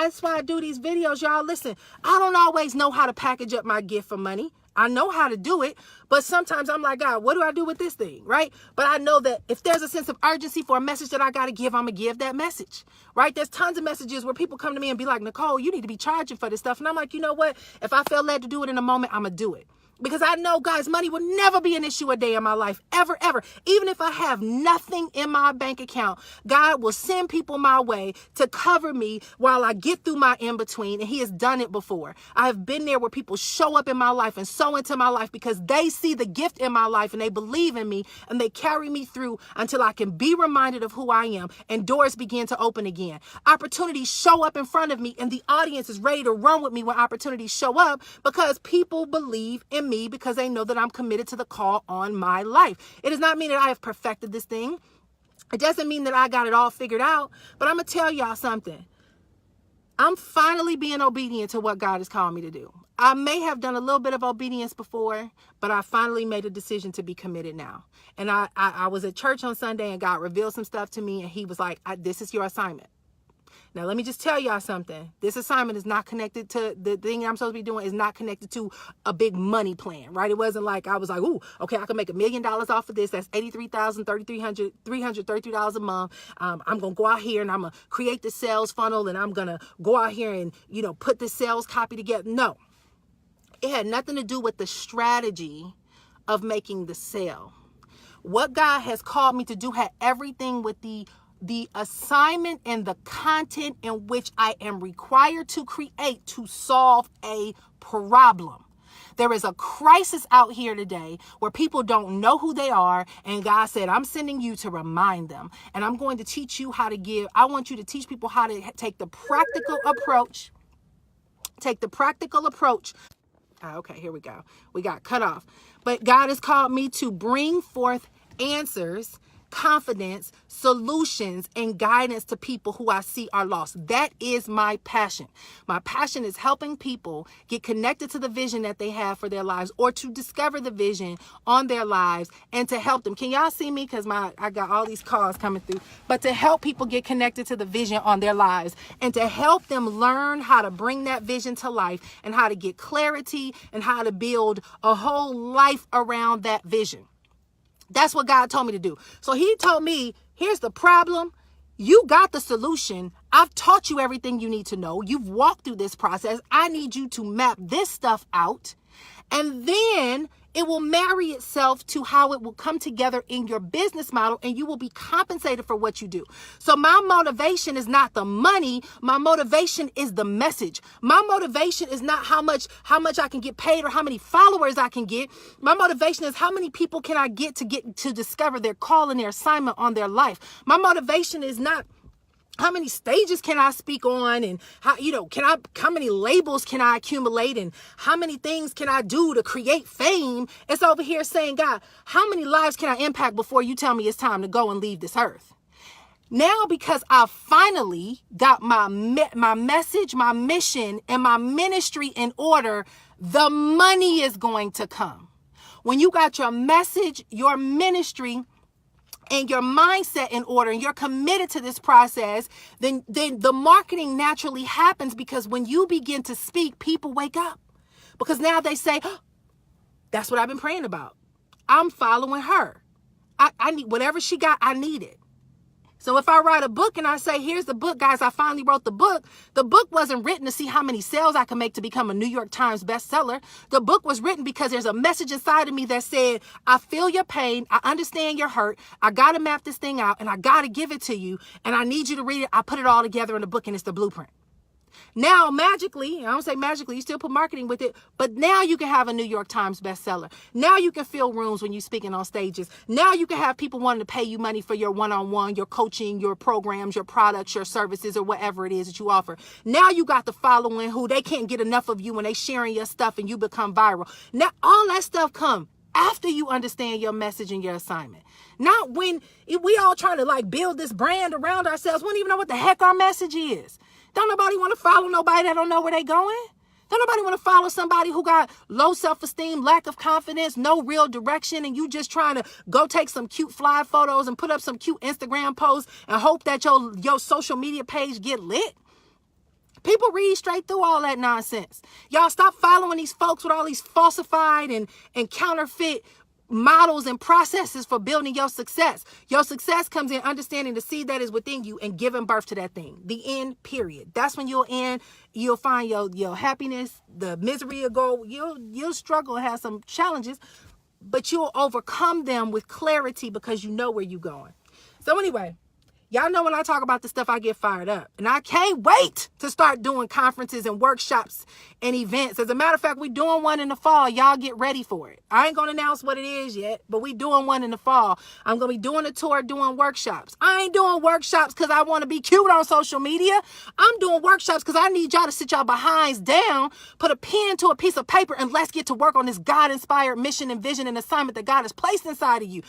these videos, y'all. Listen, I don't always know how to package up my gift for money. I know how to do it, but sometimes I'm like, God, what do I do with this thing, right? But I know that if there's a sense of urgency for a message that I got to give, I'm going to give that message, right? There's tons of messages where people come to me and be like, Nicole, you need to be charging for this stuff. And I'm like, you know what? If I feel led to do it in a moment, I'm going to do it. Because I know, guys, money will never be an issue a day in my life, ever, ever. Even if I have nothing in my bank account, God will send people my way to cover me while I get through my in-between, and he has done it before. I have been there where people show up in my life and sow into my life because they see the gift in my life and they believe in me and they carry me through until I can be reminded of who I am and doors begin to open again. Opportunities show up in front of me and the audience is ready to run with me when opportunities show up because people believe in me because they know that I'm committed to the call on my life. It does not mean that I have perfected this thing. It doesn't mean that I got it all figured out, but I'm going to tell y'all something. I'm finally being obedient to what God has called me to do. I may have done a little bit of obedience before, but I finally made a decision to be committed now. And I was at church on Sunday and God revealed some stuff to me and he was like, this is your assignment. Now, let me just tell y'all something. This assignment is not connected to the thing I'm supposed to be doing is not connected to a big money plan, right? It wasn't like I was like, ooh, okay, I can make $1 million off of this. That's $333 a month. I'm going to go out here and I'm going to create the sales funnel and I'm going to go out here and, put the sales copy together. No, it had nothing to do with the strategy of making the sale. What God has called me to do had everything with the assignment and the content in which I am required to create to solve a problem. There is a crisis out here today where people don't know who they are. And God said, I'm sending you to remind them. And I'm going to teach you how to give. I want you to teach people how to take the practical approach. Okay, here we go. We got cut off. But God has called me to bring forth answers, confidence, solutions, and guidance to people who I see are lost. That is my passion. My passion is helping people get connected to the vision that they have for their lives or to discover the vision on their lives and to help them. Can y'all see me? Because I got all these calls coming through. But to help people get connected to the vision on their lives and to help them learn how to bring that vision to life and how to get clarity and how to build a whole life around that vision. That's what God told me to do. So he told me, here's the problem. You got the solution. I've taught you everything you need to know. You've walked through this process. I need you to map this stuff out. And then It will marry itself to how it will come together in your business model, and you will be compensated for what you do. So my motivation is not the money. My motivation is the message. My motivation is not how much I can get paid or how many followers I can get. My motivation is how many people can I get to discover their call and their assignment on their life. My motivation is not how many stages can I speak on, and how many labels can I accumulate, and how many things can I do to create fame? It's over here saying, God, how many lives can I impact before you tell me it's time to go and leave this earth? Now, because I finally got my message, my mission, and my ministry in order, the money is going to come. When you got your message, your ministry, and your mindset in order, and you're committed to this process, then the marketing naturally happens, because when you begin to speak, people wake up. Because now they say, oh, that's what I've been praying about. I'm following her. I need whatever she got, I need it. So if I write a book and I say, here's the book, guys, I finally wrote the book wasn't written to see how many sales I can make to become a New York Times bestseller. The book was written because there's a message inside of me that said, I feel your pain. I understand your hurt. I got to map this thing out, and I got to give it to you, and I need you to read it. I put it all together in a book, and it's the blueprint. Now, magically, I don't say magically, you still put marketing with it, but now you can have a New York Times bestseller. Now you can fill rooms when you're speaking on stages. Now you can have people wanting to pay you money for your one-on-one, your coaching, your programs, your products, your services, or whatever it is that you offer. Now you got the following who they can't get enough of you when they sharing your stuff and you become viral. Now all that stuff come after you understand your message and your assignment. Not when we all trying to build this brand around ourselves. We don't even know what the heck our message is. Don't nobody want to follow nobody that don't know where they going. Don't nobody want to follow somebody who got low self-esteem, lack of confidence, no real direction, and you just trying to go take some cute fly photos and put up some cute Instagram posts and hope that your social media page get lit. People read straight through all that nonsense. Y'all stop following these folks with all these falsified and counterfeit models and processes for building your success. Your success comes in understanding the seed that is within you and giving birth to that thing. The end, period. That's when you'll find your happiness. The misery will go. You'll struggle and have some challenges, but you'll overcome them with clarity because you know where you're going. So anyway, y'all know when I talk about this stuff, I get fired up. And I can't wait to start doing conferences and workshops and events. As a matter of fact, we're doing one in the fall. Y'all get ready for it. I ain't going to announce what it is yet, but we doing one in the fall. I'm going to be doing a tour, doing workshops. I ain't doing workshops because I want to be cute on social media. I'm doing workshops because I need y'all to sit y'all behinds down, put a pen to a piece of paper, and let's get to work on this God-inspired mission and vision and assignment that God has placed inside of you.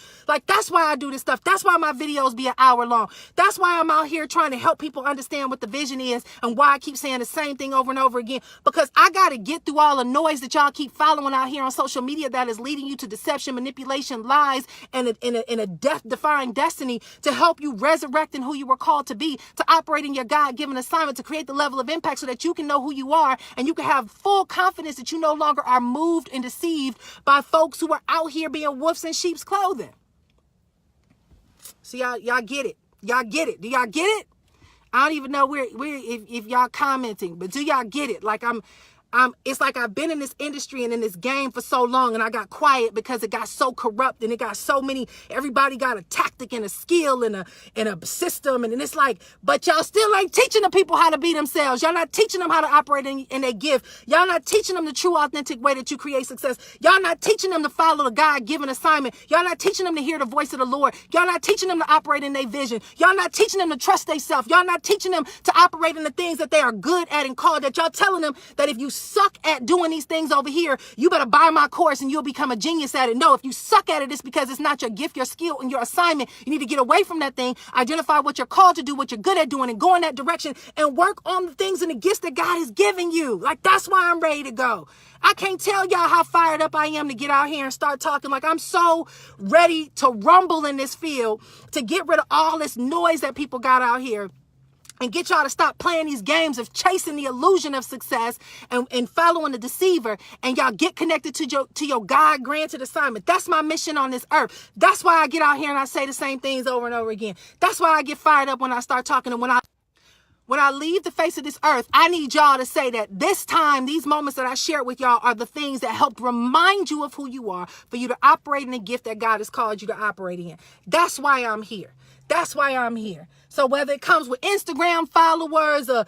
That's why I do this stuff. That's why my videos be an hour long. That's why I'm out here trying to help people understand what the vision is and why I keep saying the same thing over and over again, because I got to get through all the noise that y'all keep following out here on social media that is leading you to deception, manipulation, lies, and a death-defying destiny to help you resurrect in who you were called to be, to operate in your God-given assignment, to create the level of impact so that you can know who you are and you can have full confidence that you no longer are moved and deceived by folks who are out here being wolves in sheep's clothing. So y'all get it. Y'all get it. Do y'all get it? I don't even know if y'all commenting, but do y'all get it? It's like I've been in this industry and in this game for so long, and I got quiet because it got so corrupt and it got so many, everybody got a tactic and a skill and a system. And it's but y'all still ain't teaching the people how to be themselves. Y'all not teaching them how to operate in their gift. Y'all not teaching them the true, authentic way that you create success. Y'all not teaching them to follow the God-given assignment. Y'all not teaching them to hear the voice of the Lord. Y'all not teaching them to operate in their vision. Y'all not teaching them to trust themselves. Y'all not teaching them to operate in the things that they are good at and called at. Y'all telling them that if you suck at doing these things over here, you better buy my course and you'll become a genius at it. No, if you suck at it, it's because it's not your gift, your skill, and your assignment. You need to get away from that thing, identify what you're called to do, what you're good at doing, and go in that direction and work on the things and the gifts that God has given you. That's why I'm ready to go. I can't tell y'all how fired up I am to get out here and start talking. I'm so ready to rumble in this field, to get rid of all this noise that people got out here, and get y'all to stop playing these games of chasing the illusion of success and following the deceiver, and y'all get connected to your God-granted assignment. That's my mission on this earth. That's why I get out here and I say the same things over and over again. That's why I get fired up when I start talking, and when I leave the face of this earth, I need y'all to say that this time, these moments that I shared with y'all are the things that helped remind you of who you are, for you to operate in the gift that God has called you to operate in. That's why I'm here. That's why I'm here. So whether it comes with Instagram followers, a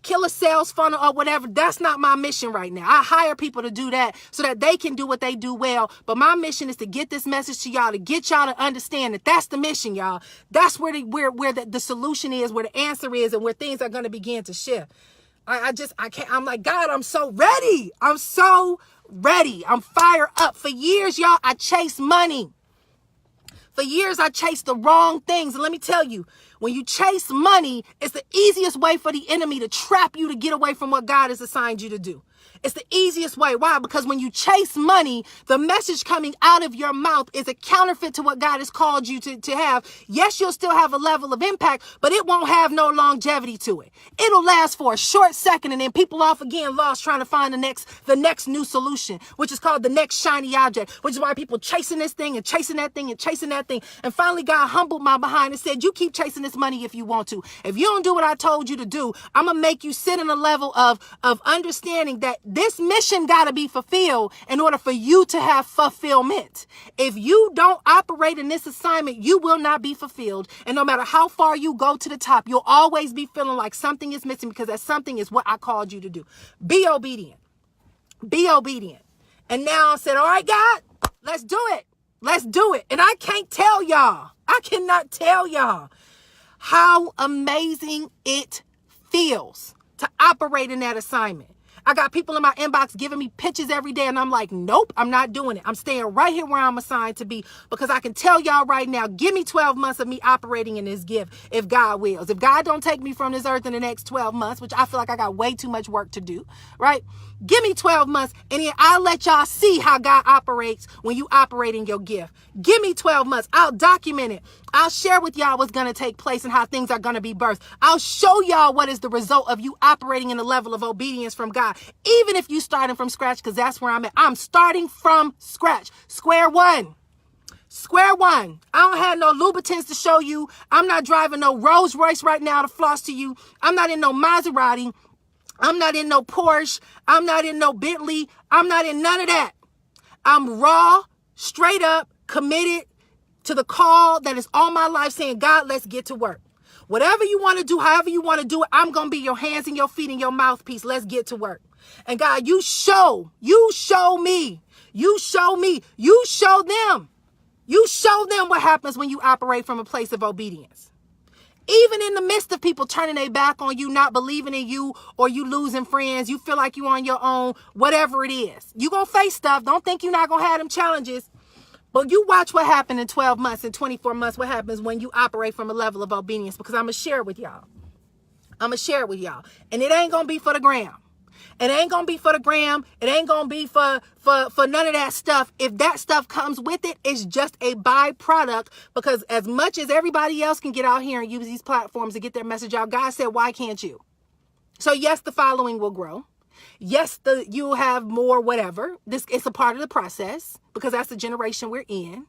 killer sales funnel or whatever, that's not my mission right now. I hire people to do that so that they can do what they do well. But my mission is to get this message to y'all, to get y'all to understand that that's the mission, y'all. That's where the solution is, where the answer is, and where things are going to begin to shift. I can't. I'm like, God, I'm so ready. I'm so ready. I'm fired up. For years, y'all, I chased money. For years, I chased the wrong things. And let me tell you, when you chase money, it's the easiest way for the enemy to trap you to get away from what God has assigned you to do. It's the easiest way. Why? Because when you chase money, the message coming out of your mouth is a counterfeit to what God has called you to have. Yes, you'll still have a level of impact, but it won't have no longevity to it. It'll last for a short second, and then people off again lost trying to find the next new solution, which is called the next shiny object, which is why people chasing this thing and chasing that thing and chasing that thing. And finally, God humbled my behind and said, you keep chasing this money if you want to. If you don't do what I told you to do, I'm going to make you sit in a level of understanding that this mission got to be fulfilled in order for you to have fulfillment. If you don't operate in this assignment, you will not be fulfilled. And no matter how far you go to the top, you'll always be feeling like something is missing, because that something is what I called you to do. Be obedient. Be obedient. And now I said, all right, God, let's do it. Let's do it. And I can't tell y'all. I cannot tell y'all how amazing it feels to operate in that assignment. I got people in my inbox giving me pitches every day, and I'm like, nope, I'm not doing it. I'm staying right here where I'm assigned to be, because I can tell y'all right now, give me 12 months of me operating in this gift if God wills. If God don't take me from this earth in the next 12 months, which I feel like I got way too much work to do, right? Give me 12 months, and then I'll let y'all see how God operates when you operate in your gift. Give me 12 months. I'll document it. I'll share with y'all what's going to take place and how things are going to be birthed. I'll show y'all what is the result of you operating in a level of obedience from God. Even if you starting from scratch, because that's where I'm at. I'm starting from scratch. Square one. Square one. I don't have no Louboutins to show you. I'm not driving no Rolls Royce right now to floss to you. I'm not in no Maserati. I'm not in no Porsche. I'm not in no Bentley. I'm not in none of that. I'm raw, straight up, committed to the call that is all my life, saying, God, let's get to work. Whatever you want to do, however you want to do it, I'm going to be your hands and your feet and your mouthpiece. Let's get to work. And God, you show me, you show them what happens when you operate from a place of obedience. Even in the midst of people turning their back on you, not believing in you, or you losing friends, you feel like you're on your own, whatever it is. You're going to face stuff. Don't think you're not going to have them challenges. But you watch what happened in 12 months and 24 months, what happens when you operate from a level of obedience, because I'm going to share it with y'all. And it ain't going to be for the gram. It ain't going to be for the gram. It ain't going to be for none of that stuff. If that stuff comes with it, it's just a byproduct, because as much as everybody else can get out here and use these platforms to get their message out, God said, why can't you? So yes, the following will grow. Yes, you'll have more whatever. It's a part of the process, because that's the generation we're in.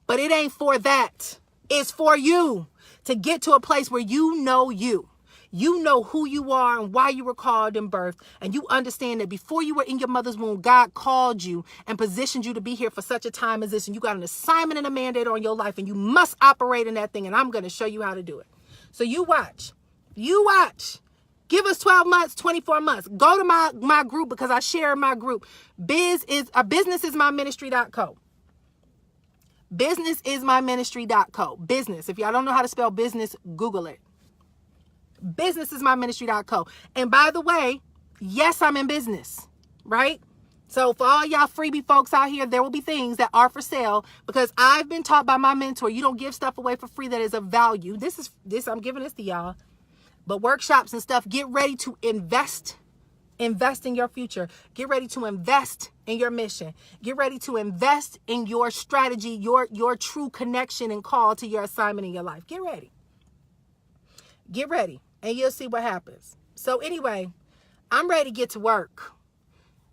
But it ain't for that. It's for you to get to a place where you know you. You know who you are and why you were called and birthed. And you understand that before you were in your mother's womb, God called you and positioned you to be here for such a time as this. And you got an assignment and a mandate on your life, and you must operate in that thing. And I'm going to show you how to do it. So you watch. Give us 12 months, 24 months. Go to my group, because I share in my group. Businessismyministry.co. Businessismyministry.co. Business. If y'all don't know how to spell business, Google it. Businessismyministry.co. And by the way, yes, I'm in business, right? So for all y'all freebie folks out here, there will be things that are for sale, because I've been taught by my mentor, you don't give stuff away for free that is of value. I'm giving this to y'all. But workshops and stuff, get ready to invest in your future. Get ready to invest in your mission. Get ready to invest in your strategy, your true connection and call to your assignment in your life. Get ready. And you'll see what happens. So anyway, I'm ready to get to work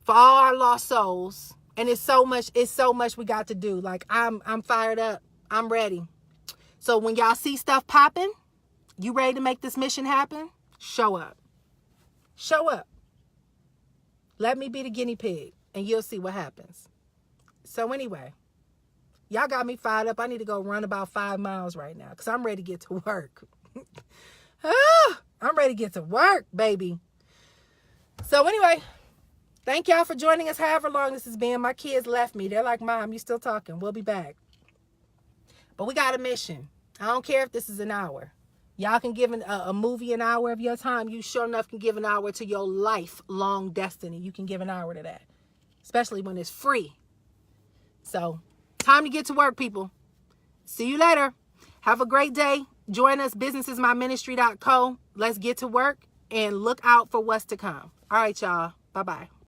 for all our lost souls. And it's so much we got to do. Like, I'm fired up. I'm ready. So when y'all see stuff popping, you ready to make this mission happen? Show up. Show up. Let me be the guinea pig, and you'll see what happens. So anyway, y'all got me fired up. I need to go run about 5 miles right now because I'm ready to get to work. I'm ready to get to work, baby. So anyway, thank y'all for joining us however long this has been. My kids left me. They're like, Mom, you still talking? We'll be back. But we got a mission. I don't care if this is an hour. Y'all can give a movie an hour of your time. You sure enough can give an hour to your lifelong destiny. You can give an hour to that, especially when it's free. So, time to get to work, people. See you later. Have a great day. Join us, businessismyministry.co. Let's get to work and look out for what's to come. All right, y'all. Bye-bye.